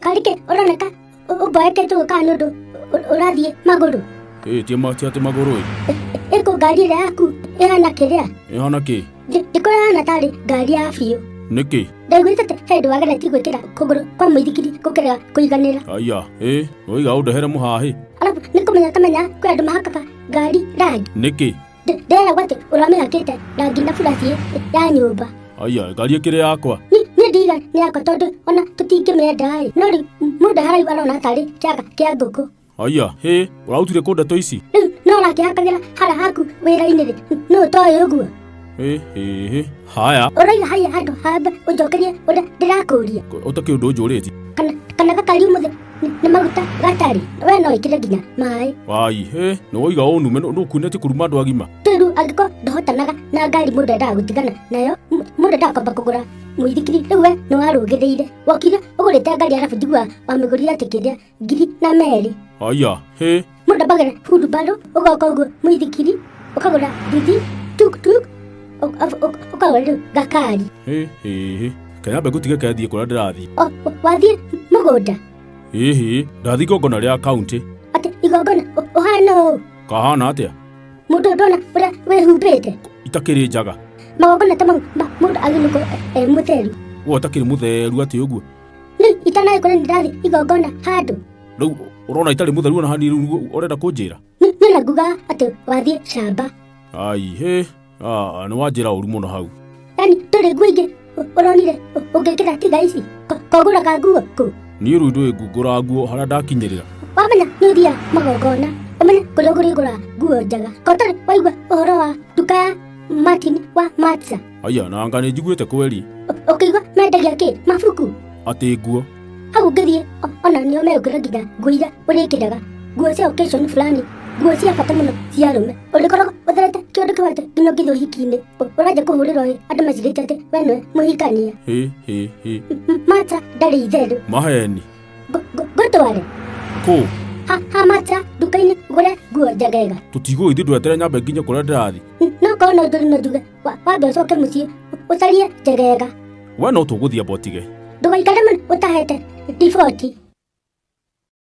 karike uroneka uboekete kanundu urathie maguru. Tiate maguru Eko ngari ĩrĩa yaku ĩhana kĩrĩa? Ĩhana kĩ? Ndĩkorana tarĩ ngari ya biũ. Nĩkĩ? Ndaiguĩte hĩndĩ wageretie gwĩkĩra kũgũrũ kwa mũithikiri gũkĩrega kũiganĩra. Aya, noiga ũndehere mũhahi. Alafu nĩkũmenya tamenya kwĩ andũ mahakaga ngari rangi. Nĩkĩ? Nderagwo atĩ ũramĩhakĩte rangi na burati ya nyũmba. Aya, ngari ĩkĩrĩ yakwa. Niĩ ndiga nĩ yakwa tondũ ona tũtingĩmĩenda-ĩ, no rĩu mũndũ haraihu arona tarĩ kĩaga kĩa ngũkũ. Aya, ũrautire kũ ndeto ici? Rĩu no ũrakĩhakagĩra hara haku wĩra-inĩ-rĩ, nũũ ũtoĩ ũguo? Haya. Ũraiga haya handũ hambe ũnjokerie ũrĩa ndĩrakũria. Ũtakĩ ũndũ ũnjũrĩtie. Kana gakari ũmũthĩ nĩ maguta gatarĩ, we no ĩkĩre nginya maĩ. Wai, nĩwoiga ũnume nũkunĩtie kũruma andũ agima. Rĩu angĩkorwo ndũhotanaga na ngari mũndũ endaga gũtigana nayo, mũndũ endaga kwamba kũgũra mũithikiri, rĩu we nĩwarũgĩrĩire. Wokire ũgũrĩte ngari arabu njiguaga wamĩgũrire atĩ kĩrĩa 2,000. Aya, mũndũ ambagĩra hurubarũ, ũgoka ũguo mũithikiri, ũkagũra nduthi, tuk-tuk, ũkagũra rĩu gakari. Kenyambe ngũtige kethiĩ kũrĩa ndĩrathiĩ. Wathiĩ mũgũnda? Ndathiĩ igongona rĩa kaũntĩ. Atĩ igongona ũhana ũũ? Kahana atĩa? Mũndũ ndona ũrĩa wĩhumbĩte? Itakĩrĩ njaga. Magongona ta mau mũndũ agĩrĩirwo mũtheru. Wo ũtakĩrĩ mũtheru atĩ ũguo? Rĩu itanaĩ kũrĩa ndĩrathiĩ igongona handũ. Rĩu ũrona itarĩ mũtheru ona hani rĩu ũrenda kũnjĩra? Niĩ na nguga atĩ wathiĩ camba. Ai, nĩ wanjĩra ũru mũno hau. Yani tũrĩ nguo ingĩ ũronire ũngĩkĩra tiga ici kogũraga nguo kũ? Niĩ rĩu ndũĩ ngũgũra nguo harĩa ndakinyĩrĩra. Wamenya nĩ ũthiaga magongona ũmenye kũrĩa ũgũrĩgũra nguo njega. Kotarĩ waigua ũhoro wa nduka ya Martin wa Matsa? Aya, na anga nĩ njiguĩte kweri. Ũkĩigua mendagia kĩ? Mabuku? Atĩ nguo. Hau ũngĩthiĩ ona nĩo megũkĩra nginya nguo iria ũrĩkĩraga, nguo cia occasion fulani, nguo cia bata mũno cia arũme. Ũrĩkoragwo ũtherete kĩũndũ kĩwate nginya ũngĩthiĩ ũhiki-inĩ, ũranjia kũhũrĩrwo andũ mecirĩte atĩ we nĩwe mũhikania. Matsa ndarĩ itherũ. Maheni. Ngũtware kũ? Ha Matsa nduka-inĩ ũgũre nguo njegega. Tũtigũgĩthiĩ ndwetere nyambe nginya kũrĩa ndĩrathiĩ. No korwo no ndũrĩ no njuge wambe ũcoke mũciĩ ũcarie njegega. We no tũgũthiĩ amba ũtige. Ndũgaikare mũno ũtahete riboti.